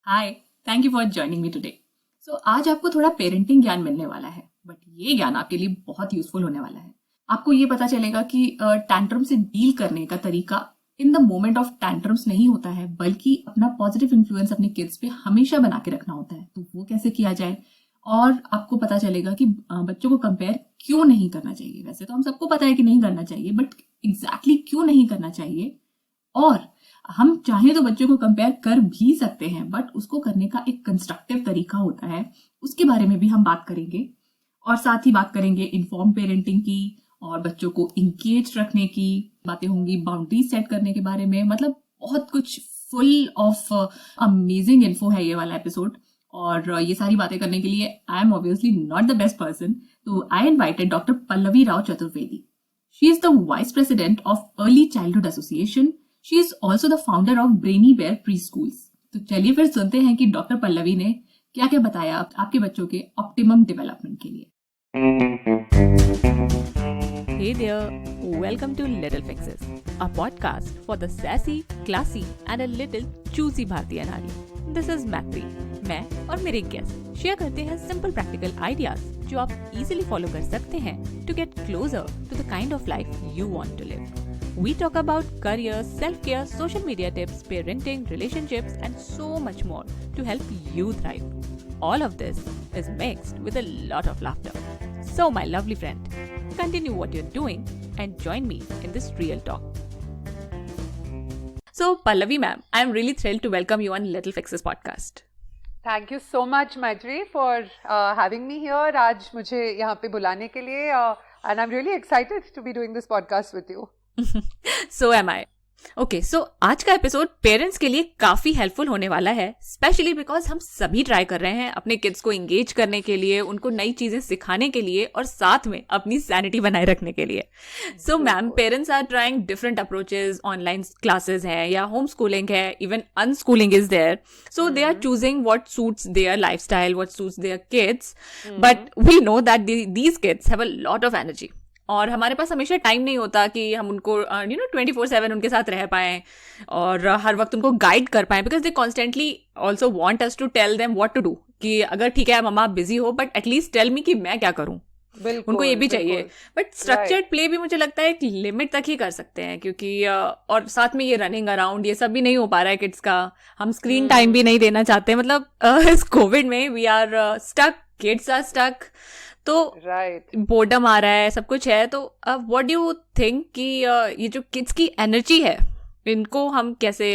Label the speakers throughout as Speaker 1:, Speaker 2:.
Speaker 1: Hi, thank you for joining me today. So आज आपको थोड़ा पेरेंटिंग ज्ञान मिलने वाला है, बट ये ज्ञान आपके लिए बहुत यूजफुल होने वाला है। आपको ये पता चलेगा कि टैंट्रम से डील करने का तरीका in the moment of tantrums नहीं होता है, बल्कि अपना पॉजिटिव इन्फ्लुएंस अपने किड्स पे हमेशा बना के रखना होता है। तो वो कैसे किया जाए, और आपको पता चलेगा कि बच्चों को कंपेयर क्यों नहीं करना चाहिए। वैसे तो हम सबको पता है कि नहीं करना चाहिए, बट एग्जैक्टली क्यों नहीं करना चाहिए, और हम चाहें तो बच्चों को कंपेयर कर भी सकते हैं, बट उसको करने का एक कंस्ट्रक्टिव तरीका होता है। उसके बारे में भी हम बात करेंगे, और साथ ही बात करेंगे इन्फॉर्म पेरेंटिंग की और बच्चों को इंगेज रखने की बातें होंगी, बाउंड्री सेट करने के बारे में। मतलब बहुत कुछ फुल ऑफ अमेजिंग इन्फो है ये वाला एपिसोड। और ये सारी बातें करने के लिए I am obviously not the best person, तो I invited doctor Pallavi Rao Chaturvedi. She is the vice president of early childhood association. She is also the founder of brainy bear preschools. तो चलिए फिर सुनते हैं कि डॉक्टर पल्लवी ने क्या क्या बताया आपके बच्चों के ऑप्टिमम डेवलपमेंट के लिए।
Speaker 2: Hey there, welcome to Little Fixes, a podcast for the sassy, classy and a little choosy भारतीय नारी. This is Macri. मैं और मेरे गेस्ट शेयर करते हैं सिंपल प्रैक्टिकल आइडियाज जो आप इजीली फॉलो कर सकते हैं to get closer to the kind of life you want to live. We talk about career, self-care, social media tips, parenting, relationships and so much more to help you thrive. All of this is mixed with a lot of laughter. So my lovely friend, continue what you're doing and join me in this real talk. So Pallavi ma'am, I'm really thrilled to welcome you on Little Fixes podcast.
Speaker 3: Thank you so much, Maitri, for having me here. आज मुझे यहाँ पे बुलाने के लिए and I'm really excited to be doing this podcast with you.
Speaker 2: So am I. Okay, so आज का episode parents के लिए काफी हेल्पफुल होने वाला है, स्पेशली बिकॉज हम सभी ट्राई कर रहे हैं अपने किड्स को एंगेज करने के लिए, उनको नई चीजें सिखाने के लिए और साथ में अपनी सैनिटी बनाए रखने के लिए। So ma'am, parents are trying different approaches, online classes है या होम स्कूलिंग है, even unschooling is there. So they are choosing what suits their lifestyle, what suits their kids, but we know that these kids have a lot of energy और हमारे पास हमेशा time नहीं होता कि हम उनको 24/7 उनके साथ रह पाएं और हर वक्त उनको गाइड कर पाएं, because they constantly also want us to tell them what to do, कि अगर ठीक है मम्मा आप बिजी हो बट एटलीस्ट टेल मी कि मैं क्या करूं। उनको ये भी चाहिए, बट स्ट्रक्चर्ड प्ले भी मुझे लगता है एक लिमिट तक ही कर सकते हैं, क्योंकि और साथ में ये रनिंग अराउंड ये सब भी नहीं हो पा रहा है किड्स का। हम स्क्रीन टाइम भी नहीं देना चाहते, मतलब इस कोविड में we are stuck, kids are stuck, तो बोर्डम आ रहा है, सब कुछ है। तो व्हाट डू यू थिंक कि ये जो किड्स की एनर्जी है इनको हम कैसे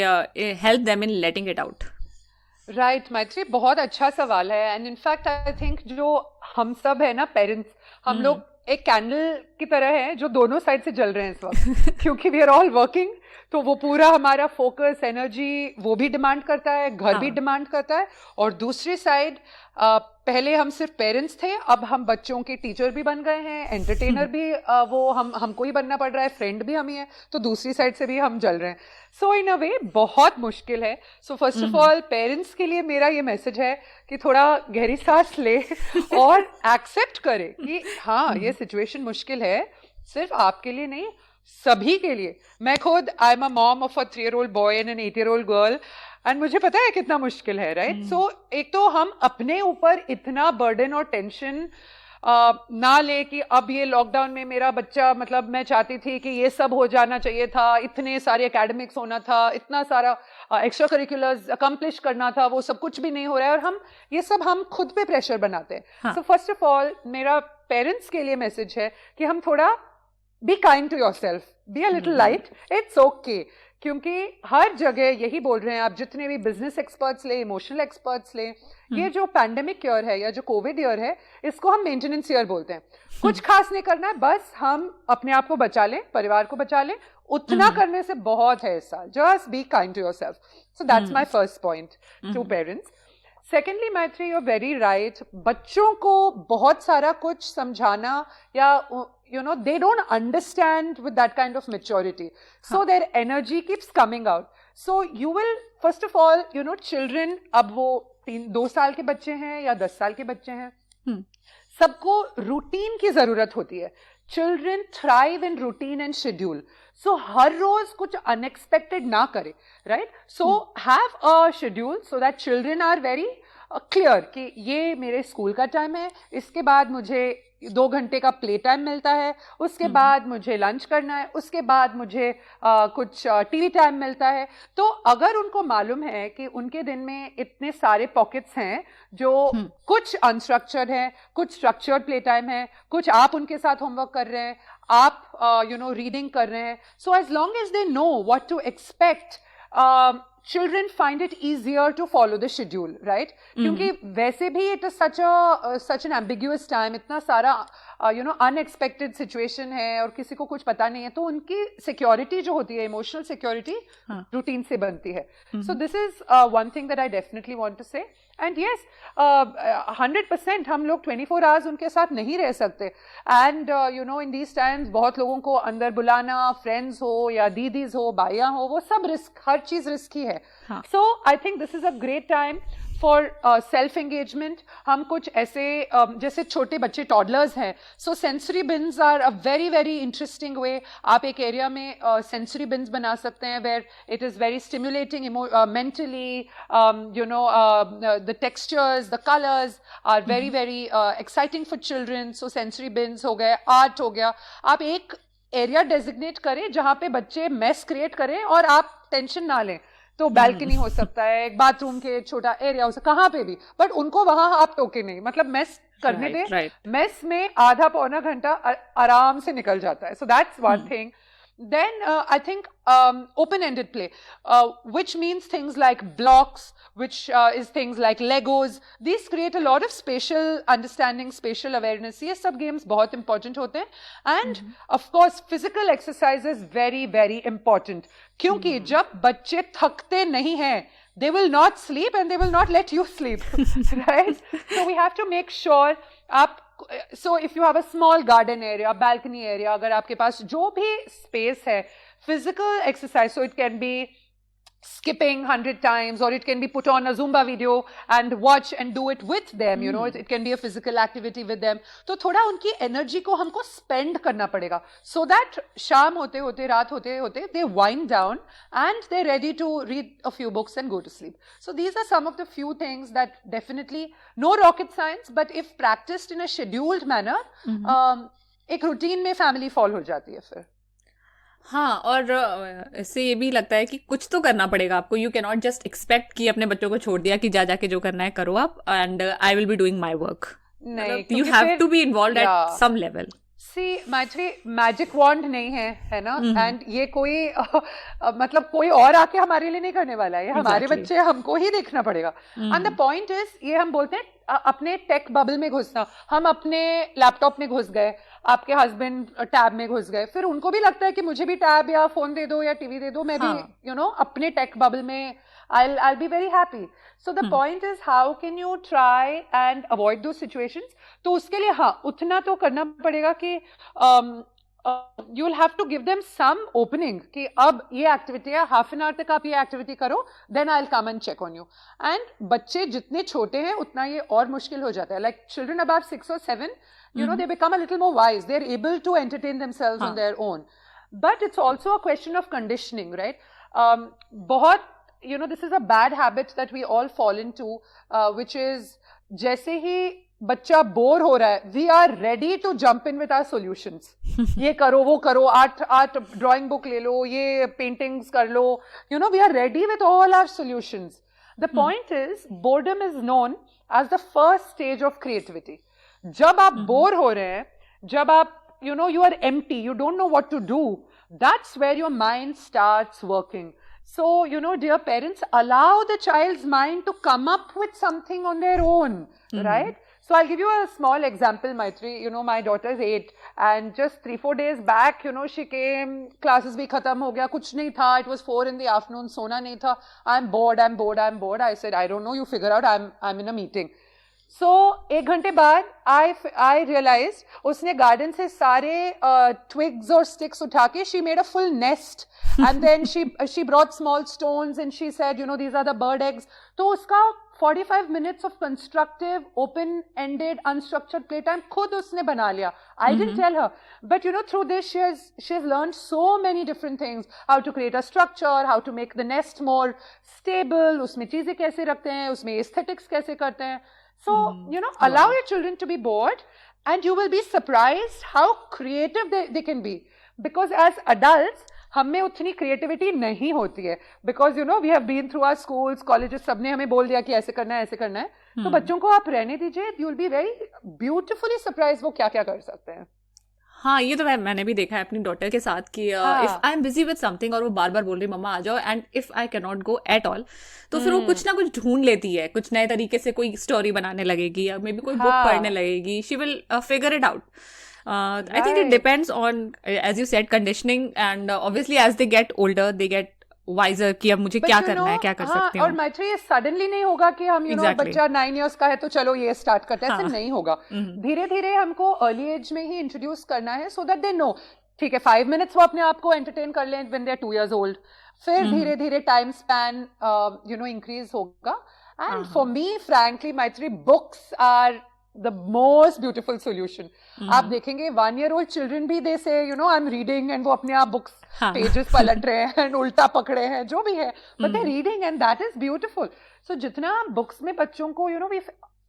Speaker 2: help them in letting it out?
Speaker 3: Right मैत्री, बहुत अच्छा सवाल है। एंड इनफैक्ट आई थिंक जो हम सब है ना पेरेंट्स, हम लोग एक कैंडल की तरह हैं जो दोनों साइड से जल रहे हैं इस वक्त क्योंकि वी आर ऑल वर्किंग, तो वो पूरा हमारा फोकस, एनर्जी वो भी डिमांड करता है, घर भी डिमांड करता है। और दूसरी साइड पहले हम सिर्फ पेरेंट्स थे, अब हम बच्चों के टीचर भी बन गए हैं, एंटरटेनर भी वो हमको ही बनना पड़ रहा है, फ्रेंड भी हम ही है, तो दूसरी साइड से भी हम जल रहे हैं। सो इन अ वे बहुत मुश्किल है। सो फर्स्ट ऑफ ऑल पेरेंट्स के लिए मेरा ये मैसेज है कि थोड़ा गहरी सांस ले और एक्सेप्ट करे कि हाँ ये सिचुएशन मुश्किल है, सिर्फ आपके लिए नहीं सभी के लिए। मैं खुद I am a mom of a 3-year-old boy and an 8-year-old girl, and मुझे पता है कितना मुश्किल है, राइट? सो एक तो हम अपने ऊपर इतना बर्डन और टेंशन ना ले कि अब ये लॉकडाउन में मेरा बच्चा, मतलब मैं चाहती थी कि ये सब हो जाना चाहिए था, इतने सारे एकेडमिक्स होना था, इतना सारा एक्स्ट्रा करिकुलर्स अकम्प्लिश करना था, वो सब कुछ भी नहीं हो रहा है और हम ये सब हम खुद पे प्रेशर बनाते हैं। सो फर्स्ट ऑफ ऑल मेरा पेरेंट्स के लिए मैसेज है कि हम थोड़ा be kind to yourself, be a little light, it's okay. क्योंकि हर जगह यही बोल रहे हैं, आप जितने भी बिजनेस एक्सपर्ट्स ले, इमोशनल एक्सपर्ट्स ले, ये जो पैंडेमिक ईयर है या जो कोविड ईयर है, इसको हम मेंटेनेंस ईयर बोलते हैं। कुछ खास नहीं करना है, बस हम अपने आप को बचा लें, परिवार को बचा लें, उतना करने से बहुत है इस साल। Just be kind to yourself. So that's my first point to parents. Secondly Maitri, you are very right, बच्चों को बहुत सारा कुछ समझाना या you know they don't understand with that kind of maturity, so their energy keeps coming out. So you will first of all, you know, children, अब वो 2 साल के बच्चे हैं या 10 साल के बच्चे हैं, सबको रूटीन की जरूरत होती है children thrive in routine and schedule. So हर रोज कुछ unexpected ना करे, right? So have a schedule so that children are very clear कि ये मेरे स्कूल का टाइम है, इसके बाद मुझे 2 घंटे का प्ले टाइम मिलता है, उसके बाद मुझे लंच करना है, उसके बाद मुझे कुछ टीवी टाइम मिलता है. तो अगर उनको मालूम है कि उनके दिन में इतने सारे पॉकेट्स हैं जो कुछ अनस्ट्रक्चर्ड है, कुछ स्ट्रक्चर्ड प्ले टाइम है, कुछ आप उनके साथ होमवर्क कर रहे हैं, आप रीडिंग कर रहे हैं, so as long as they know what to expect, children find it easier to follow the schedule, right? क्योंकि वैसे भी it is such an ambiguous time, इतना सारा unexpected situation है और किसी को कुछ पता नहीं है, तो उनकी security जो होती है, emotional security, routine से बनती है. So this is one thing that I definitely want to say. And yes, 100% हम लोग 24 hours उनके साथ नहीं रह सकते. And in these times बहुत लोगों को अंदर बुलाना, friends हो या दीदीज हो, भाइयाँ हो, वो सब रिस्क, हर चीज रिस्की है. So I think this is a great time for self engagement. हम कुछ ऐसे जैसे छोटे बच्चे toddlers हैं, so sensory bins are a very very interesting way. आप एक एरिया में sensory bins बना सकते हैं where it is very stimulating mentally, the textures, the colors are very very exciting for children. So sensory bins हो गए, art हो गया. आप एक एरिया डेजिग्नेट करें जहाँ पे बच्चे मेस क्रिएट करें और आप टेंशन ना लें. तो बैल्कनी हो सकता है, एक बाथरूम के छोटा एरिया हो सकता है, कहाँ पे भी, बट उनको वहां आप टोके नहीं, मतलब मेस करने दें. मेस में आधा पौना घंटा आराम से निकल जाता है. So that's one thing. Then I think open-ended play, which means things like blocks, which is things like Legos. These create a lot of spatial understanding, spatial awareness. ये सब games बहुत important होते हैं. And of course physical exercise is very very important. क्योंकि जब बच्चे थकते नहीं हैं, they will not sleep and they will not let you sleep, right? So we have to make sure आप So if you have a small garden area, balcony area, अगर आपके पास जो भी space है, physical exercise, so it can be skipping 100 times, or it can be put on a Zumba video and watch and do it with them, it can be a physical activity with them. तो थोड़ा उनकी energy को हमको spend करना पड़ेगा, so that शाम होते होते, रात होते होते, they wind down and they're ready to read a few books and go to sleep. So these are some of the few things that definitely, no rocket science, but if practiced in a scheduled manner, एक routine में family fall हो जाती है फिर.
Speaker 2: हाँ, और इससे ये भी लगता है कि कुछ तो करना पड़ेगा आपको. You can not just expect कि अपने बच्चों को छोड़ दिया कि जा जाके जो करना है करो आप, and I will be doing my work. You have to be involved at some level.
Speaker 3: See Maitri, magic वॉन्ड नहीं है ना, एंड ये कोई मतलब कोई और आके हमारे लिए नहीं करने वाला है, हमारे बच्चे, हमको ही देखना पड़ेगा. एंड द पॉइंट इज, ये हम बोलते हैं अपने टेक बबल में घुसना. हम अपने लैपटॉप में घुस गए, आपके हस्बैंड टैब में घुस गए, फिर उनको भी लगता है कि मुझे भी टैब या फोन दे दो या टीवी दे दो, मैं भी अपने टेक बबल में I'll be very happy. So the point is, how can you try and avoid those situations? तो उसके लिए उतना तो करना पड़ेगा कि you'll have to give them some opening कि अब ये एक्टिविटी है, half an hour तक आप ये एक्टिविटी करो, then I'll come and check on you. And बच्चे जितने छोटे हैं उतना ये और मुश्किल हो जाता है. Like children about 6 or 7, they become a little more wise. They're able to entertain themselves on their own. But it's also a question of conditioning, right? बहुत this is a bad habit that we all fall into, which is जैसे ही बच्चा bore हो रहा है, we are ready to jump in with our solutions. ये करो, वो करो, आर्ट ड्राइंग बुक ले लो, ये पेंटिंग्स कर लो, we are ready with all our solutions. The point is, boredom is known as the first stage of creativity. जब आप bore हो रहे हैं, जब आप you are empty, you don't know what to do, that's where your mind starts working. So, dear parents, allow the child's mind to come up with something on their own, right? So I'll give you a small example, Maitri. My daughter is 8, and just 3-4 days back, she came, classes bhi khatam ho gaya, kuch nahi tha, it was 4 in the afternoon, sona nahi tha, I'm bored. I said, I don't know, you figure out, I'm in a meeting. So, 1 घंटे बाद I realized उसने garden से सारे twigs और sticks उठा के, she made a full nest, and then she brought small stones and she said, these are the bird eggs. तो उसका 45 minutes of constructive, open-ended, unstructured playtime खुद उसने बना लिया. I didn't tell her, but through this she has learned so many different things. How to create a structure, how to make the nest more stable. उसमें चीजें कैसे रखते हैं, उसमें aesthetics कैसे करते हैं. So allow your children to be bored, and you will be surprised how creative they can be. Because as adults हम में उतनी क्रिएटिविटी नहीं होती है, because we have been through our schools, colleges, सबने हमें बोल दिया कि ऐसे करना है, ऐसे करना है. तो बच्चों को आप रहने दीजिए, you will be very beautifully surprise वो क्या क्या कर सकते हैं.
Speaker 2: हाँ, ये तो मैंने भी देखा है अपनी डॉटर के साथ कि if I am busy with something और वो बार बार बोल रही मम्मा आ जाओ, and if I can not go at all, तो फिर वो कुछ ना कुछ ढूंढ लेती है, कुछ नए तरीके से कोई स्टोरी बनाने लगेगी या मे बी कोई बुक पढ़ने लगेगी. She will figure it out. I think it depends on, as you said, conditioning, and obviously as they get older, they get wiser कि अब मुझे क्या करना है, क्या कर सकती हूँ.
Speaker 3: और मैत्री ये सडनली नहीं होगा कि हम बच्चा 9 years का है तो चलो ये स्टार्ट करते हैं, ऐसे नहीं होगा. धीरे धीरे हमको अर्ली एज में ही इंट्रोड्यूस करना है, सो दैट दे नो. ठीक है, 5 minutes वो अपने आप को एंटरटेन कर लें when they are 2 years old. फिर धीरे धीरे टाइम स्पैन इंक्रीज होगा. And for me frankly Maitri, books are the most beautiful solution. आप देखेंगे 1-year-old children भी they say I'm reading, and वो अपने आप books pages पलट रहे हैं and उल्टा पकड़े हैं, जो भी है, but they're reading, and that is beautiful. So जितना books में बच्चों को we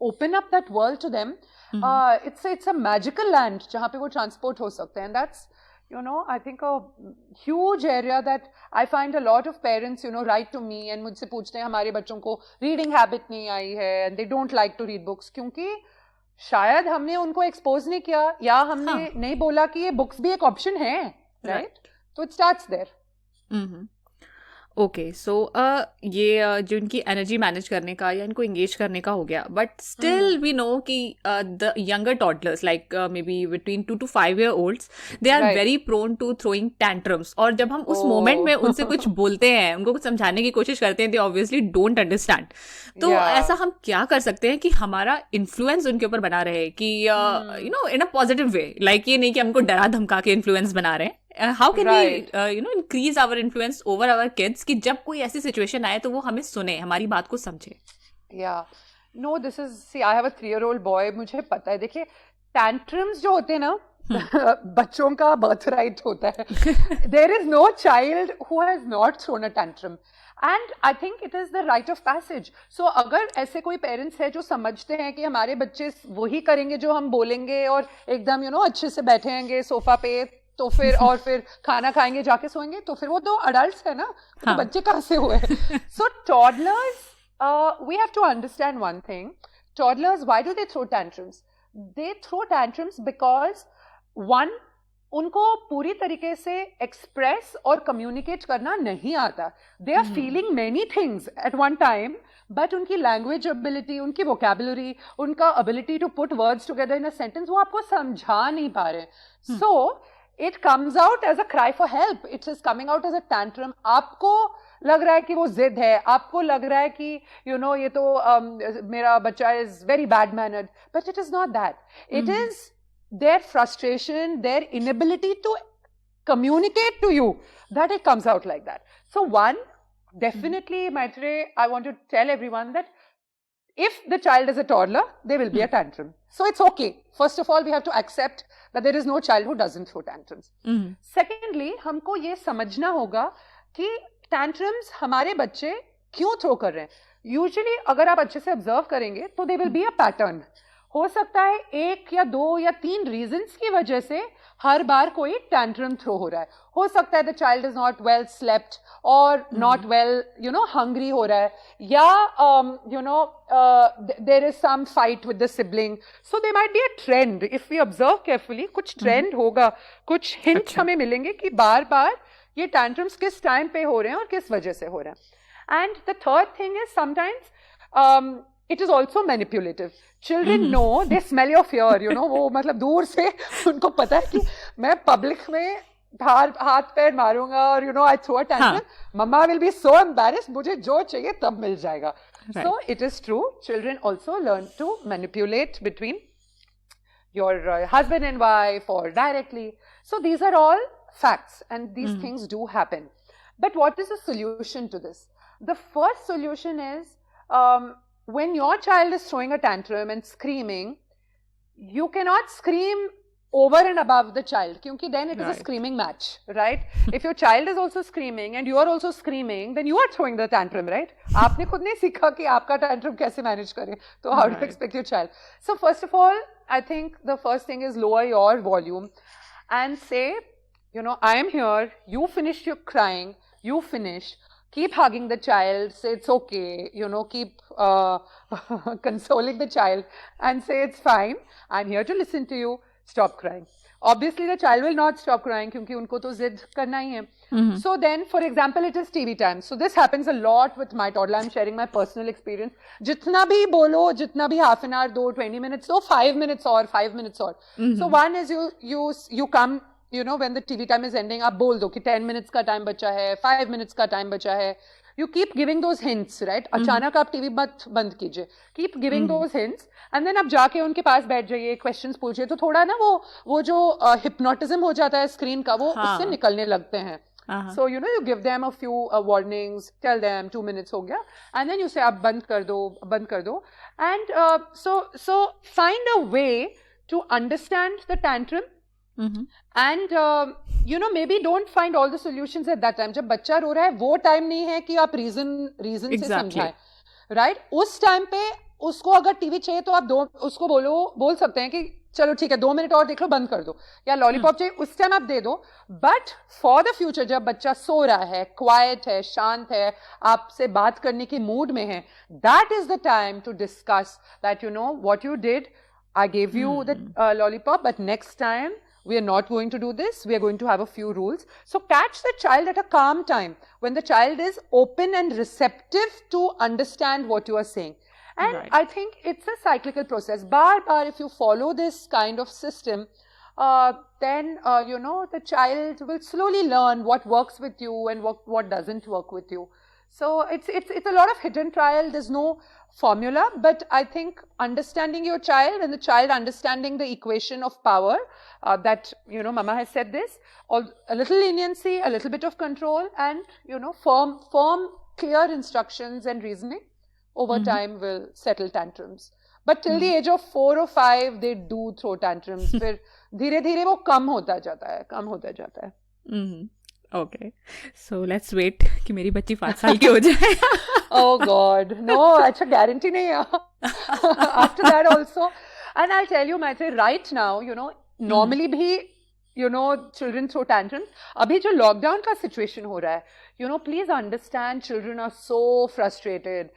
Speaker 3: open up that world to them, it's a magical land जहाँ पे वो transport हो सकते हैं. And that's I think a huge area that I find a lot of parents write to me and मुझसे पूछते हैं हमारे बच्चों को reading habit नहीं आई है, and they don't like to read books, क्योंकि शायद हमने उनको एक्सपोज नहीं किया, या हमने नहीं बोला कि ये बुक्स भी एक ऑप्शन है, राइट? तो इट स्टार्ट्स देयर.
Speaker 2: ओके, सो ये जो इनकी एनर्जी मैनेज करने का या इनको एंगेज करने का हो गया, बट स्टिल वी नो कि the younger toddlers like maybe between 2 to 5 year olds, they are very prone to throwing tantrums. और जब हम उस मोमेंट में उनसे कुछ बोलते हैं, उनको कुछ समझाने की कोशिश करते हैं, दे ऑब्वियसली डोंट अंडरस्टैंड. तो ऐसा हम क्या कर सकते हैं कि हमारा इन्फ्लुएंस उनके ऊपर बना रहे, कि इन अ पॉजिटिव वे, लाइक ये नहीं कि हमको डरा धमका के इन्फ्लुएंस बना रहे हैं. How can we increase our influence over our kids कि जब कोई ऐसी सिचुएशन आए तो वो हमें सुने, हमारी बात को समझे.
Speaker 3: this is, see, I have a 3-year-old boy. मुझे पता है, देखिए tantrums जो होते हैं ना, बच्चों का birth right होता है. There is no child who has not thrown a tantrum. And I think it is the rite of passage. So अगर ऐसे कोई पेरेंट्स है जो समझते हैं कि हमारे बच्चे वही करेंगे जो हम बोलेंगे, और एकदम अच्छे से बैठेंगे सोफा पे, तो फिर खाना खाएंगे, जाके सोएंगे, तो फिर वो तो अडल्ट्स है ना, तो बच्चे कहाँ से हुए? So toddlers, we have to understand one thing. Toddlers, why do they throw tantrums? They throw tantrums because one, उनको पूरी तरीके से एक्सप्रेस और कम्युनिकेट करना नहीं आता. They are feeling many things at one time, but उनकी लैंग्वेज एबिलिटी, उनकी वोकैबुलरी, उनका ability to put words together in a sentence, वो आपको समझा नहीं पा रहे. सो it comes out as a cry for help. It is coming out as a tantrum. आपको लग रहा है कि वो जिद है, आपको लग रहा है कि ये तो मेरा बच्चा is very bad mannered, but it is not that. It is their frustration, their inability to communicate to you, that it comes out like that. So one, definitely, Maitreyi, I want to tell everyone that if the child is a toddler, there will be a tantrum. So it's okay. First of all, we have to accept that there is no child who doesn't throw tantrums. Secondly, हमको ये समझना होगा कि tantrums हमारे बच्चे क्यों throw कर रहे हैं. Usually, अगर आप अच्छे से ऑब्जर्व करेंगे तो there will be a pattern. हो सकता है 1 या 2 या 3 रीजंस की वजह से हर बार कोई टैंट्रम थ्रो हो रहा है. हो सकता है the child is not well slept और नॉट वेल हंग्री हो रहा है, या there is some fight with the sibling. So there might be a trend. If we observe carefully, कुछ ट्रेंड होगा, कुछ हिंट्स हमें मिलेंगे कि बार बार ये टैंट्रम्स किस टाइम पे हो रहे हैं और किस वजह से हो रहे हैं. And the third thing is sometimes it is also manipulative. Children know, they smell your fear, वो मतलब दूर से उनको पता है कि मैं पब्लिक में हाथ पैर मारूंगा और I throw a tantrum. Mama will be so embarrassed. मुझे जो चाहिए तब मिल जाएगा. So it is true. Children also learn to manipulate between your husband and wife or directly. So these are all facts, and these things do happen. But what is the solution to this? The first solution is when your child is throwing a tantrum and screaming, you cannot scream over and above the child, because then it is a screaming match, right? If your child is also screaming and you are also screaming, then you are throwing the tantrum, right? आपने खुद नहीं सीखा कि आपका tantrum कैसे manage करें, तो how do you expect your child? So first of all, I think the first thing is lower your volume and say, I am here, you finished your crying, you finished. Keep hugging the child, say it's okay, keep consoling the child and say it's fine, I'm here to listen to you, stop crying. Obviously the child will not stop crying because unko to zid karna hi hai. So then, for example, it is TV time. So this happens a lot with my toddler. I'm sharing my personal experience. Jitna bhi bolo, jitna bhi half an hour, 20 minutes, 5 minutes or 5 minutes or. So one is you come, when the TV time is ending, आप बोल दो कि 10 minutes का time बचा है, 5 minutes का time बचा है. You keep giving those hints, right? अचानक आप TV मत बंद कीजिए. Keep giving those hints, and then आप जाके उनके पास बैठ जाइए, questions पूछिए, तो थोड़ा ना वो जो hypnotism हो जाता है screen का, वो उससे निकलने लगते हैं. So you give them a few warnings, tell them 2 minutes हो गया, and then you say आप बंद कर दो, and so find a way to understand the tantrum. And maybe don't find all the solutions at that time. जब बच्चा रो रहा है वो टाइम नहीं है कि आप रीजन से समझाएं, राइट? उस टाइम पे उसको अगर टीवी चाहिए तो आप उसको बोल सकते हैं कि चलो ठीक है 2 मिनट और देख लो, बंद कर दो, या लॉलीपॉप चाहिए उस टाइम आप दे दो. बट फॉर द फ्यूचर जब बच्चा सो रहा है, क्वाइट है, शांत है, आपसे बात करने की मूड में है, that is the time to discuss that what you did. I gave you the lollipop, but next time we are not going to do this. We are going to have a few rules. So catch the child at a calm time when the child is open and receptive to understand what you are saying. And I think it's a cyclical process. Bar, if you follow this kind of system, then, the child will slowly learn what works with you and what doesn't work with you. So it's a lot of hit and trial. There's no formula, but I think understanding your child and the child understanding the equation of power, that, Mama has said this, a little leniency, a little bit of control, and, firm, clear instructions and reasoning over time will settle tantrums. But till the age of 4 or 5, they do throw tantrums. फिर धीरे-धीरे वो कम होता जाता है.
Speaker 2: Okay, so let's wait कि मेरी बच्ची 5 साल की हो जाए.
Speaker 3: Oh God, no, अच्छा guarantee नहीं है. After that also, and I'll tell you, Maitri, right now, normally भी, children throw tantrums. अभी जो lockdown का situation हो रहा है, please understand, children are so frustrated.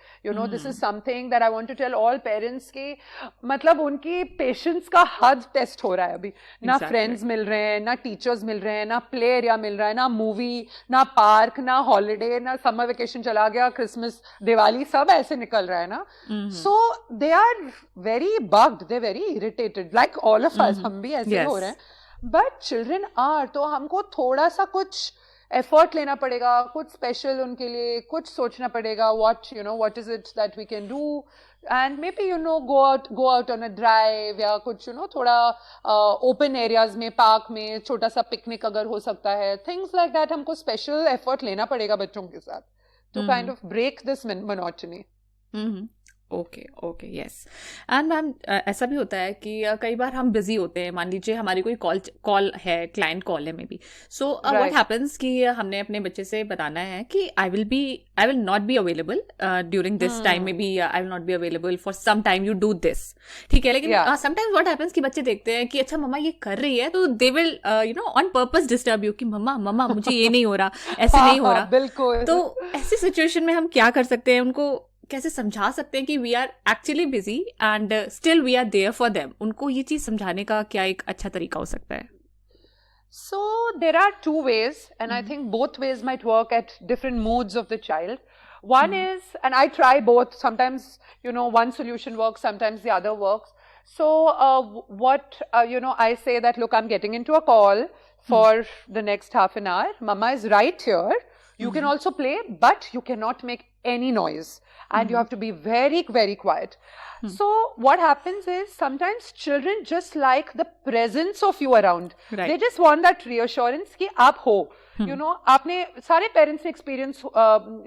Speaker 3: This is something that I want to tell all parents कि मतलब उनकी patience का हद test हो रहा है अभी. ना friends मिल रहे हैं, ना teachers मिल रहे हैं, ना play area मिल रहा है, ना movie, ना park, ना holiday, ना summer vacation चला गया, Christmas, दिवाली, सब ऐसे निकल रहा है ना. So they are very bugged, they're very irritated, like all of us, हम भी ऐसे हो रहे हैं. But children are, तो हमको थोड़ा सा कुछ effort लेना पड़ेगा, कुछ special उनके लिए, कुछ सोचना पड़ेगा, what is it that we can do, and maybe go out on a drive, या कुछ थोड़ा open areas में, park में छोटा सा picnic अगर हो सकता है, things like that. हमको special effort लेना पड़ेगा बच्चों के साथ to kind of break this monotony.
Speaker 2: Okay, yes. And ma'am ऐसा भी होता है कि कई बार हम बिजी होते हैं, मान लीजिए हमारी कोई कॉल है, क्लाइंट कॉल है maybe. So what happens कि हमने अपने बच्चे से बताना है कि I will not be available during this time, maybe I will not be available for some time, you do this. ठीक है, लेकिन समटाइम्स व्हाट हैपेंस कि बच्चे देखते हैं कि अच्छा मम्मा ये कर रही है, तो they will on purpose disturb you कि मम्मा मुझे ये नहीं हो रहा, ऐसे नहीं हो रहा.
Speaker 3: बिल्कुल.
Speaker 2: तो ऐसी सिचुएशन में हम क्या कर सकते हैं, उनको कैसे समझा सकते हैं कि we are actually busy and still we are there for them? उनको ये चीज समझाने का क्या एक अच्छा तरीका हो सकता है?
Speaker 3: So there are 2 ways, and I think both ways might work at different moods of the child. One is, and I try both, sometimes one solution works, sometimes the other works. So what I say that, look, I'm getting into a call for the next half an hour, mama is right here, you can also play, but you cannot make any noise, and you have to be very, very quiet. So what happens is sometimes children just like the presence of you around. They just want that reassurance कि आप हो. you know, आपने सारे parents ने experience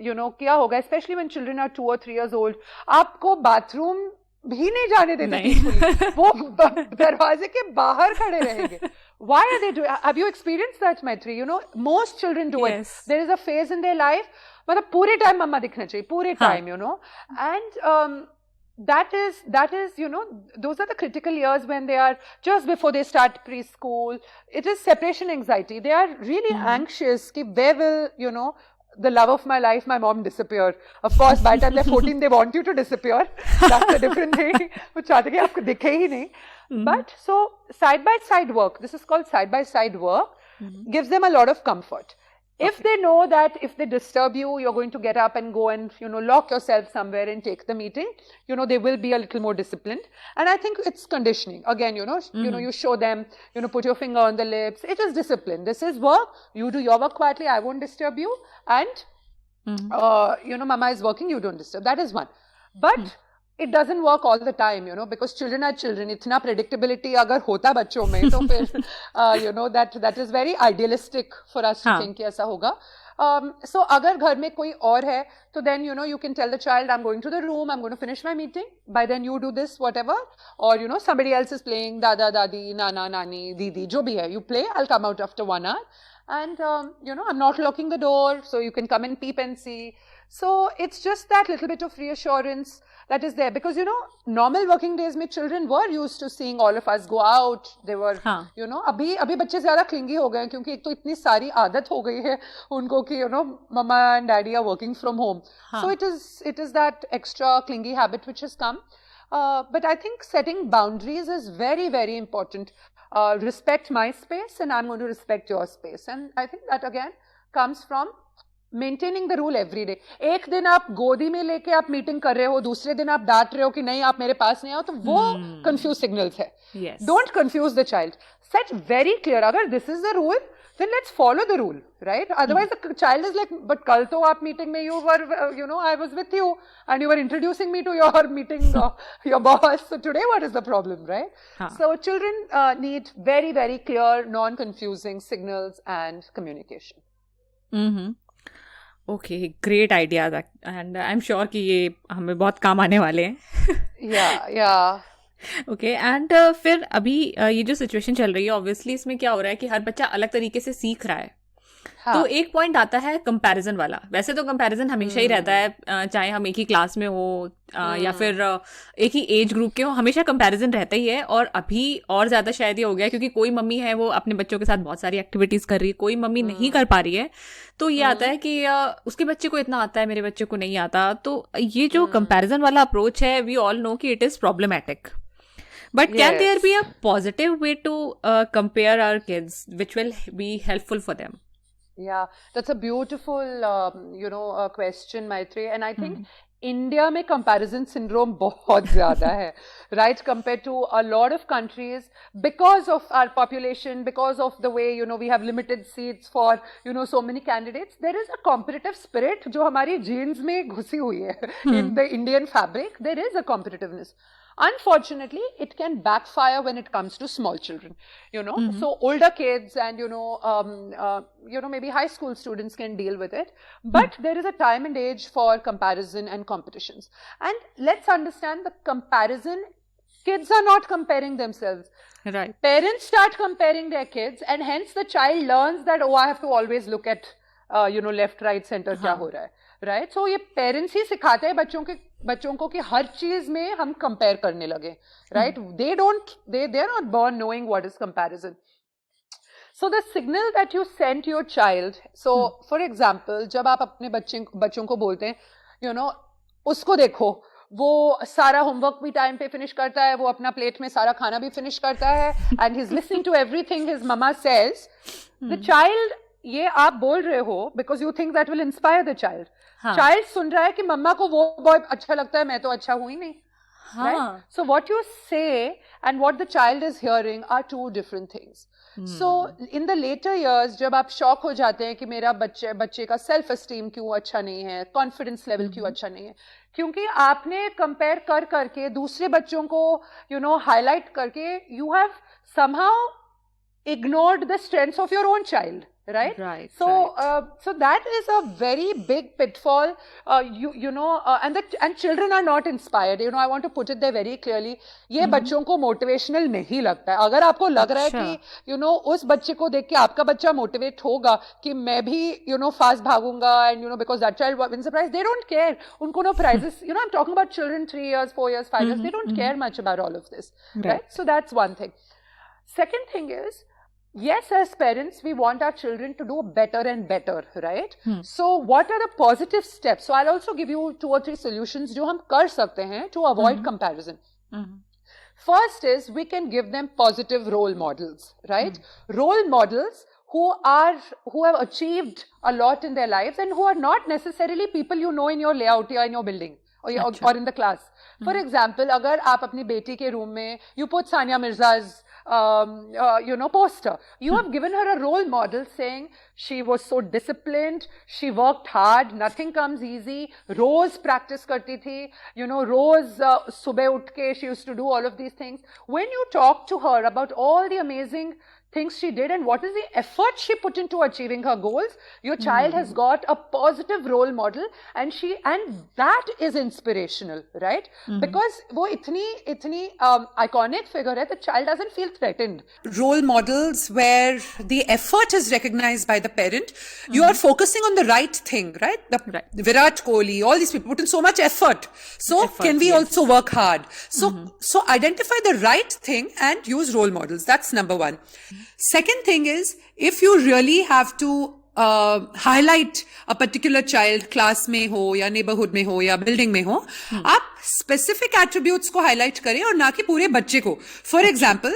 Speaker 3: you know किया होगा, especially when children are 2 or 3 years old, आपको bathroom भी नहीं जाने देते peacefully. वो दरवाजे के बाहर खड़े रहेंगे. Why are they doing? Have you experienced that, Maitri? You know, most children do
Speaker 2: Yes.
Speaker 3: it. There is a phase in their life, मतलब पूरे टाइम मम्मा दिखना चाहिए, पूरे time, you know, and that is you know, those are the critical years when they are just before they start preschool. It is separation anxiety. They are really anxious कि where will, you know, the love of my life, my mom, disappear. Of course, by the time they're 14, they want you to disappear. That's a different thing. वो चाहते कि आपको दिखे ही नहीं. But so side by side work, this is called side by side work, gives them a lot of comfort. If they know that if they disturb you, you're going to get up and go and, you know, lock yourself somewhere and take the meeting, you know, they will be a little more disciplined. And I think it's conditioning. Again, you know, you show them, you know, put your finger on the lips. It is discipline. This is work. You do your work quietly. I won't disturb you. And, you know, mama is working. You don't disturb. That is one. But it doesn't work all the time, you know, because children are children. इतना predictability अगर होता बच्चों में तो फिर you know, that is very idealistic for us to think कि ऐसा होगा. So अगर घर में कोई और है तो then, you know, you can tell the child, I'm going to the room, I'm going to finish my meeting. By then you do this, whatever. Or, you know, somebody else is playing, dada, dadi, nana, nani, didi, jo bhi hai. You play, I'll come out after 1 hour. And, you know, I'm not locking the door, so you can come and peep and see. So it's just that little bit of reassurance that is there, because, you know, normal working days में children were used to seeing all of us go out. They were, you know, अभी बच्चे ज़्यादा clingy हो गए हैं क्योंकि एक तो इतनी सारी आदत हो गई है उनको कि, you know, mama and daddy are working from home. So it is that extra clingy habit which has come. But I think setting boundaries is very, very important. Respect my space and I'm going to respect your space. And I think that again comes from maintaining the rule every day. एक दिन आप गोदी में लेके आप meeting कर रहे हो, दूसरे दिन आप डांट रहे हो कि नहीं आप मेरे पास नहीं आओ, तो वो कंफ्यूज सिग्नल्स है. Don't confuse the child. Set very clear, अगर this is the rule then let's follow the rule, right? Otherwise the child is like, but kal to aap meeting mein you were, you know, I was with you and you were introducing me to your meeting, your boss. So today what is the problem, right? So children need very, very clear, non-confusing signals and communication.
Speaker 2: Okay, great idea and I am sure कि ये हमें बहुत काम आने वाले हैं.
Speaker 3: या
Speaker 2: okay. And फिर अभी ये जो सिचुएशन चल रही है, ऑब्वियसली इसमें क्या हो रहा है कि हर बच्चा अलग तरीके से सीख रहा है. तो एक पॉइंट आता है कंपैरिजन वाला. वैसे तो कंपैरिजन हमेशा ही रहता है, चाहे हम एक ही क्लास में हो या फिर एक ही एज ग्रुप के हो, हमेशा कंपैरिजन रहता ही है. और अभी और ज्यादा शायद ये हो गया क्योंकि कोई मम्मी है वो अपने बच्चों के साथ बहुत सारी एक्टिविटीज कर रही है, कोई मम्मी नहीं कर पा रही है, तो ये आता है कि उसके बच्चे को इतना आता है, मेरे बच्चे को नहीं आता. तो ये जो कंपैरिजन वाला अप्रोच है, वी ऑल नो कि it is problematic. But can there be a positive way to compare our kids, which will be helpful for them?
Speaker 3: Yeah, that's a beautiful, you know, question, Maitri. And I think India में comparison syndrome बहुत ज़्यादा है, right, compared to a lot of countries, because of our population, because of the way, you know, we have limited seats for, you know, so many candidates. There is a competitive spirit जो हमारी genes में घुसी हुई है. In the Indian fabric, there is a competitiveness. Unfortunately, it can backfire when it comes to small children, you know. So older kids and, you know, maybe high school students can deal with it. But there is a time and age for comparison and competitions. And let's understand the comparison. Kids are not comparing themselves.
Speaker 2: Right.
Speaker 3: Parents start comparing their kids, and hence the child learns that, oh, I have to always look at, you know, left, right, center, क्या हो रहा है. Right. सो ये parents ही सिखाते हैं बच्चों को कि हर चीज में हम कंपेयर करने लगे. Right. They are not born knowing what is comparison. So the signal that you send your child, so for example जब आप अपने बच्चों को बोलते हैं, यू नो, उसको देखो, वो सारा होमवर्क भी टाइम पे फिनिश करता है, वो अपना प्लेट में सारा खाना भी फिनिश करता है, and he is listening to everything his mama says. The child, ये आप बोल रहे हो because you think that will inspire the child. Child सुन रहा है कि मम्मा को वो बॉय अच्छा लगता है, मैं तो अच्छा हूं ही नहीं. Right? So what you say and what the child is hearing are two different things. So in the later years, जब आप शॉक हो जाते हैं कि मेरा बच्चे का सेल्फ एस्टीम क्यों अच्छा नहीं है, कॉन्फिडेंस लेवल क्यों अच्छा नहीं है, क्योंकि आपने कंपेयर करके दूसरे बच्चों को, you know, हाईलाइट करके, you have somehow ignored the strengths of your own child, right?
Speaker 2: Right.
Speaker 3: So that is a very big pitfall. And children are not inspired. I want to put it there very clearly. ये बच्चों को motivational नहीं लगता है. अगर आपको लग रहा है कि उस बच्चे को देख के आपका बच्चा motivate होगा कि मैं भी fast भागूंगा, and because that child wins a prize, they don't care. उनको no prizes. I'm talking about children 3 years, 4 years, 5 years. They don't care much about all of this, right? So that's one thing. Second thing is, yes, as parents, we want our children to do better and better, right? So what are the positive steps? So I'll also give you 2 or 3 solutions जो हम कर सकते हैं to avoid comparison. First is, we can give them positive role models, right? Role models who have achieved a lot in their lives and who are not necessarily people in your layout or in your building or in the class. For example, अगर आप अपनी बेटी के room में you put Sania Mirza's poster. You have given her a role model saying she was so disciplined, she worked hard, nothing comes easy, rose practice करती थी, रोज सुबह उठ के she used to do all of these things. When you talk to her about all the amazing things she did and what is the effort she put into achieving her goals, your child has got a positive role model, and that is inspirational, right? Because वो इतनी iconic figure है, the child doesn't feel threatened.
Speaker 4: Role models where the effort is recognized by the parent. You are focusing on the right thing, right? Virat Kohli, all these people put in so much effort. So can we also work hard? So identify the right thing and use role models. That's number 1. Second thing is, if you really have to highlight a particular child, class में हो या neighborhood में हो या building में हो, आप specific attributes को highlight करें और ना कि पूरे बच्चे को. For example,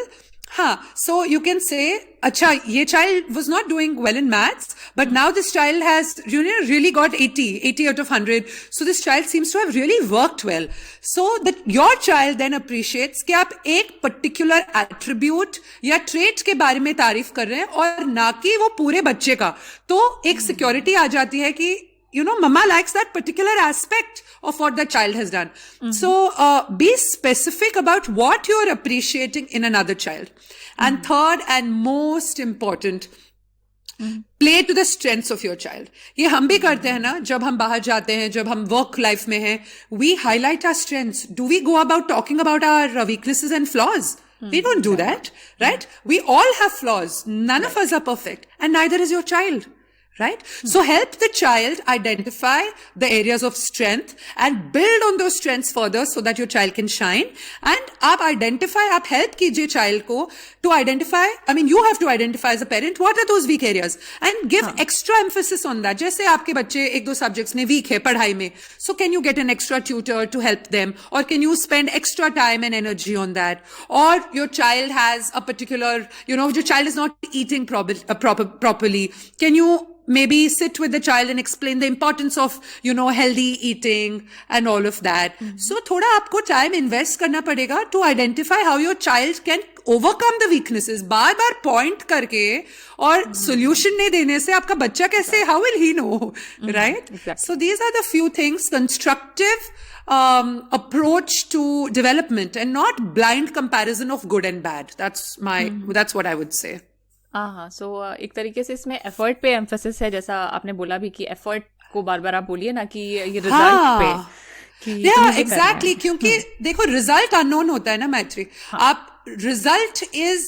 Speaker 4: so you can say, अच्छा, ये child was not doing well in maths, but now this child has really got 80 out of 100. So this child seems to have really worked well. So that your child then appreciates कि आप एक particular attribute या trait के बारे में तारीफ कर रहे हैं और ना कि वो पूरे बच्चे का. तो एक security आ जाती है कि mama likes that particular aspect of what the child has done. So be specific about what you're appreciating in another child. And third and most important, play to the strengths of your child. ये हम भी करते हैं ना, जब हम बाहर जाते हैं, जब हम work life में हैं, we highlight our strengths. Do we go about talking about our weaknesses and flaws? We don't do that, right? We all have flaws. None of us are perfect, and neither is your child. Right? So help the child identify the areas of strength and build on those strengths further so that your child can shine. And आप help कीजिए child को to identify, you have to identify as a parent, what are those weak areas and give extra emphasis on that. जैसे आपके बच्चे 1-2 subjects में weak है पढ़ाई में. So can you get an extra tutor to help them? Or can you spend extra time and energy on that? Or your child has a particular, your child is not eating properly. Can you maybe sit with the child and explain the importance of, healthy eating and all of that. So थोड़ा आपको time invest करना पड़ेगा to identify how your child can overcome the weaknesses. बार-बार point करके और solution नहीं देने से आपका बच्चा कैसे, how will he know, right?
Speaker 2: Exactly.
Speaker 4: So these are the few things, constructive approach to development and not blind comparison of good and bad. That's what I would say.
Speaker 2: हाँ, सो एक तरीके से इसमें एफर्ट पे एम्फेसिस है, जैसा आपने बोला भी कि एफर्ट को बार बार आप बोलिए ना कि ये रिजल्ट पे
Speaker 4: एग्जैक्टली क्योंकि देखो रिजल्ट अननोन होता है ना मैत्री. आप result is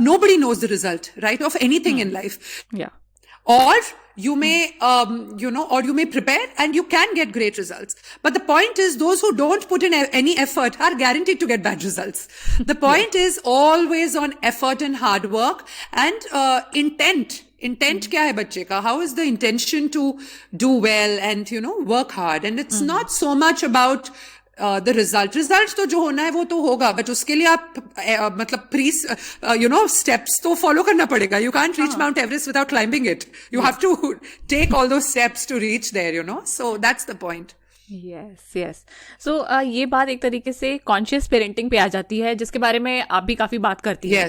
Speaker 4: nobody knows the result right of anything in life. Or you may prepare and you can get great results. But the point is, those who don't put in any effort are guaranteed to get bad results. The point is always on effort and hard work and intent. Intent क्या है बच्चे का? How is the intention to do well and, work hard? And it's not so much about the result तो जो होना है वो तो होगा, but उसके लिए आप मतलब steps तो follow करना पड़ेगा. You can't reach Mount Everest without climbing it. You have to take all those steps to reach there, so that's the point.
Speaker 2: yes. So ये बात एक तरीके से कॉन्शियस पेरेंटिंग पे आ जाती है, जिसके बारे में आप भी काफी बात करती हैं.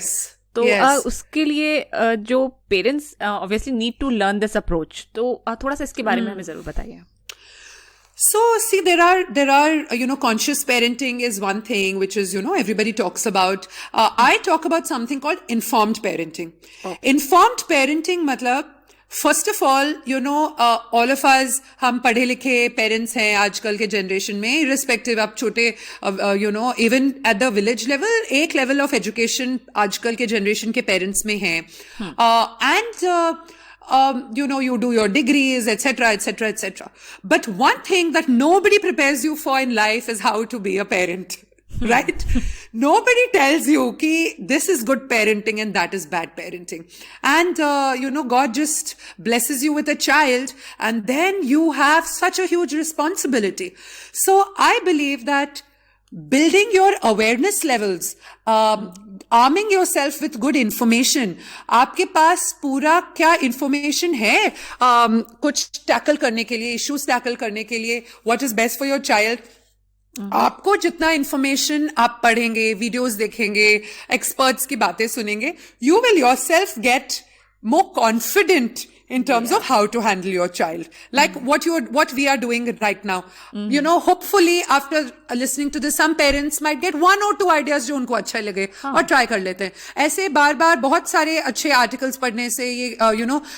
Speaker 2: तो उसके लिए जो parents obviously need to learn this approach, तो थोड़ा सा इसके बारे में हमें जरूर बताइए.
Speaker 4: So see, there are conscious parenting is one thing, which is everybody talks about. I talk about something called informed parenting. Informed parenting matlab, first of all, all of us, हम पढ़े लिखे parents हैं आजकल के generation में, irrespective आप छोटे, even at the village level, एक level of education आजकल के generation के parents में है. You do your degrees, etc., etc., etc. But one thing that nobody prepares you for in life is how to be a parent, right? Nobody tells you ki this is good parenting and that is bad parenting. And, God just blesses you with a child and then you have such a huge responsibility. So I believe that building your awareness levels, arming yourself with good information, आपके पास पूरा क्या information है कुछ tackle करने के लिए, issues tackle करने के लिए, what is best for your child. आपको जितना information आप पढ़ेंगे, videos देखेंगे, experts की बातें सुनेंगे, you will yourself get more confident in terms of how to handle your child, like what we are doing right now. Hopefully after listening to this, some parents might get 1 or 2 ideas जो उनको अच्छा लगे और try कर लेते हैं. ऐसे बार बहुत सारे अच्छे articles पढ़ने से ये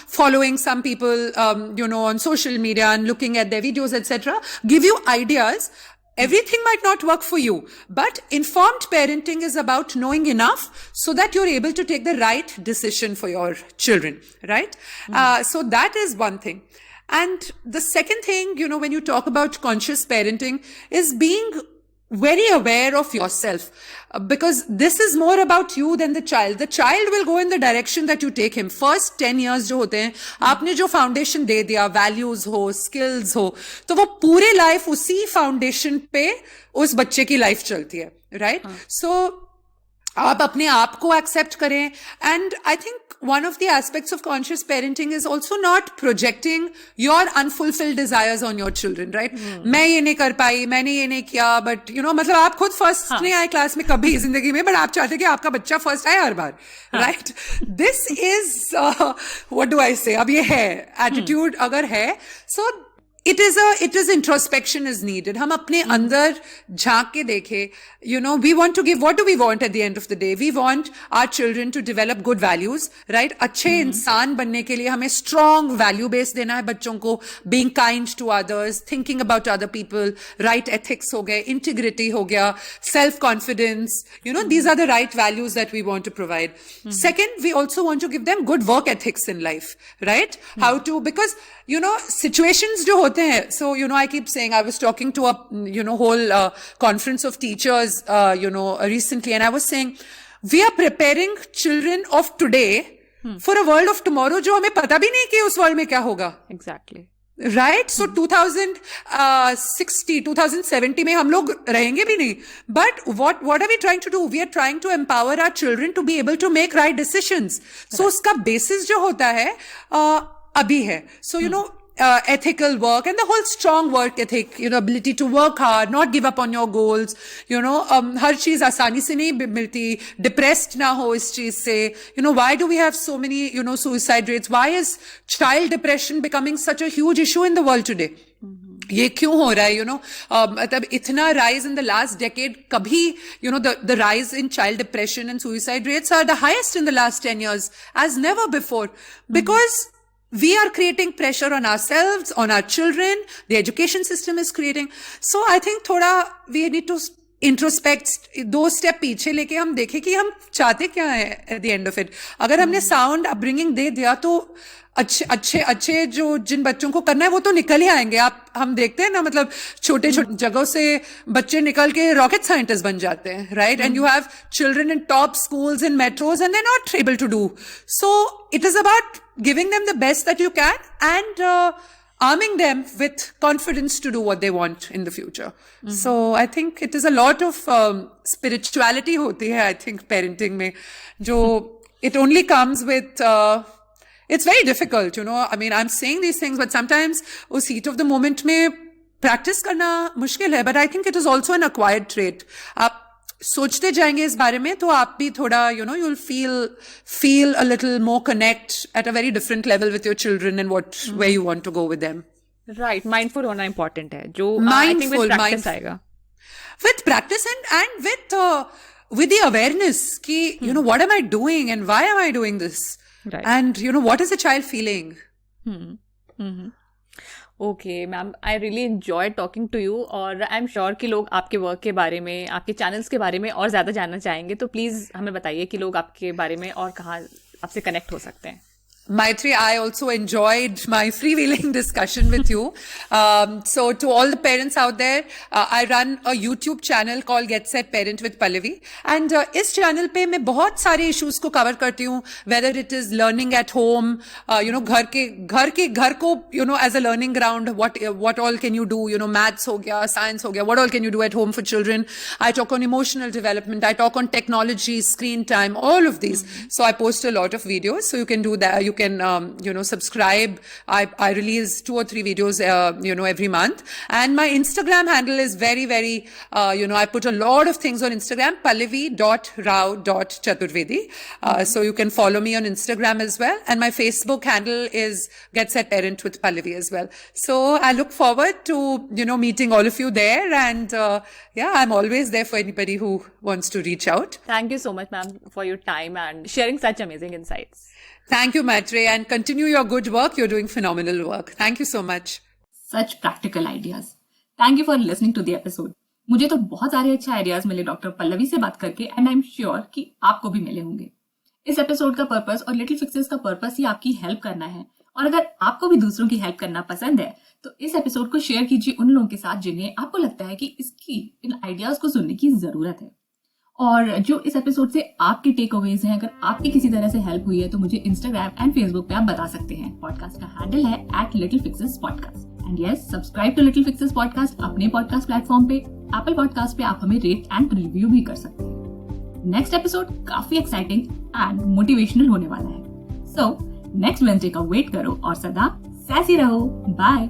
Speaker 4: following some people on social media and looking at their videos, etc., give you ideas. Everything might not work for you, but informed parenting is about knowing enough so that you're able to take the right decision for your children, right? So that is one thing. And the second thing, when you talk about conscious parenting, is being very aware of yourself, because this is more about you than the child. The child will go in the direction that you take him. First 10 years जो होते हैं, आपने जो foundation दे दिया, values हो, skills हो, तो वो पूरे life उसी foundation पे उस बच्चे की life चलती है, right? So आप अपने आप को accept करें. And I think one of the aspects of conscious parenting is also not projecting your unfulfilled desires on your children, right? मैं ये नहीं कर पाई, मैंने ये नहीं किया, but मतलब आप खुद first नहीं आए क्लास में कभी जिंदगी में, but आप चाहते कि आपका बच्चा first आए हर बार, right? This is what do I say? अब ये है attitude अगर है, so it is introspection is needed. हम अपने अंदर झांक के देखें, we want to give, what do we want at the end of the day? We want our children to develop good values, right? अच्छे इंसान बनने के लिए हमें strong value base देना है बच्चों को, being kind to others, thinking about other people, right ethics हो गए, integrity हो गया, self-confidence, these are the right values that we want to provide. Second, we also want to give them good work ethics in life, right? How to, because, situations जो होते हैं, so, I keep saying, I was talking to a, whole conference of teachers, recently, and I was saying, we are preparing children of today for a world of tomorrow जो हमें पता भी नहीं कि उस world में क्या होगा.
Speaker 2: Exactly.
Speaker 4: Right? So 2060, 2070 में हम लोग रहेंगे भी नहीं. But what are we trying to do? We are trying to empower our children to be able to make right decisions. So उसका basis जो होता है, अभी है. So, ethical work and the whole strong work ethic, ability to work hard, not give up on your goals, हर चीज आसानी से नहीं मिलती, depressed ना हो इस चीज से, why do we have so many, suicide rates? Why is child depression becoming such a huge issue in the world today? ये क्यों हो रहा है, मतलब इतना rise in the last decade, कभी, the rise in child depression and suicide rates are the highest in the last 10 years as never before, because we are creating pressure on ourselves, on our children, the education system is creating. So I think थोड़ा we need to introspect, 2 step पीछे लेके हम देखें कि हम चाहते क्या है at the end of it. अगर हमने sound upbringing दे दिया तो अच्छे जो जिन बच्चों को करना है वो तो निकल ही आएंगे. हम देखते हैं ना, मतलब छोटे जगहों से बच्चे निकल के रॉकेट साइंटिस्ट बन जाते हैं, right? And you have children in top schools in metros and they're not able to do. So it is about giving them the best that you can and arming them with confidence to do what they want in the future. So I think it is a lot of spirituality होती है, I think, parenting में, जो it only comes with it's very difficult, I mean, I'm saying these things, but sometimes उस heat of the moment में practice करना मुश्किल है, but I think it is also an acquired trait. आप सोचते जाएंगे इस बारे में तो आप भी थोड़ा, you'll feel a little more connect at a very different level with your children and where you want to go with them.
Speaker 2: Right, mindful होना इंपॉर्टेंट है, जो आई थिंक विद प्रैक्टिस आएगा.
Speaker 4: With practice and with the awareness ki, you know, what am I doing and why am I doing this?
Speaker 2: Right.
Speaker 4: And, you know, what is the child feeling?
Speaker 2: Okay ma'am, I really enjoy talking to you, और I am sure कि लोग आपके work के बारे में, आपके channels के बारे में और ज़्यादा जानना चाहेंगे. तो प्लीज़ हमें बताइए कि लोग आपके बारे में और कहाँ आपसे कनेक्ट हो सकते हैं.
Speaker 4: Maitri, I also enjoyed my freewheeling discussion with you. So to all the parents out there, I run a YouTube channel called Get Set Parent with Pallavi. And इस channel पे मैं बहुत सारे issues को cover करती हूँ, whether it is learning at home, you know, घर को, you know, as a learning ground, what all can you do, you know, maths हो गया, science हो गया, what all can you do at home for children. I talk on emotional development, I talk on technology, screen time, all of these. So I post a lot of videos, so you can do that. You can, you know, subscribe. I release 2 or 3 videos, you know, every month. And my Instagram handle is very, very, you know, I put a lot of things on Instagram, pallavi.rao.chaturvedi. So you can follow me on Instagram as well. And my Facebook handle is Get Set Parent with Pallavi as well. So I look forward to, you know, meeting all of you there. And yeah, I'm always there for anybody who wants to reach out.
Speaker 2: Thank you so much, ma'am, for your time and sharing such amazing insights.
Speaker 4: Thank you, Maitri, and continue your good work. You're doing phenomenal work. Thank you so much.
Speaker 1: Such practical ideas. Thank you for listening to the episode. मुझे तो बहुत सारे अच्छे ideas मिले doctor Pallavi से बात करके, and I am sure कि आपको भी मिले होंगे. इस एपिसोड का पर्पस और लिटिल फिक्सेस का पर्पस ही आपकी हेल्प करना है, और अगर आपको भी दूसरों की हेल्प करना पसंद है तो इस एपिसोड को शेयर कीजिए उन लोगों के साथ जिन्हें आपको लगता है कि इन आइडियाज को सुनने की जरूरत है. और जो इस एपिसोड से आपके टेक अवेज हैं, अगर आपकी किसी तरह से हेल्प हुई है तो मुझे इंस्टाग्राम एंड फेसबुक पे आप बता सकते हैं. पॉडकास्ट का हैंडल है @LittleFixesPodcast. And yes, subscribe to Little Fixes podcast अपने पॉडकास्ट प्लेटफॉर्म पे. एप्पल पॉडकास्ट पे आप हमें रेट एंड रिव्यू भी कर सकते हैं. नेक्स्ट एपिसोड काफी एक्साइटिंग एंड मोटिवेशनल होने वाला है. सो नेक्स्ट वेडनेसडे का वेट करो और सदा सैसी रहो. बाय.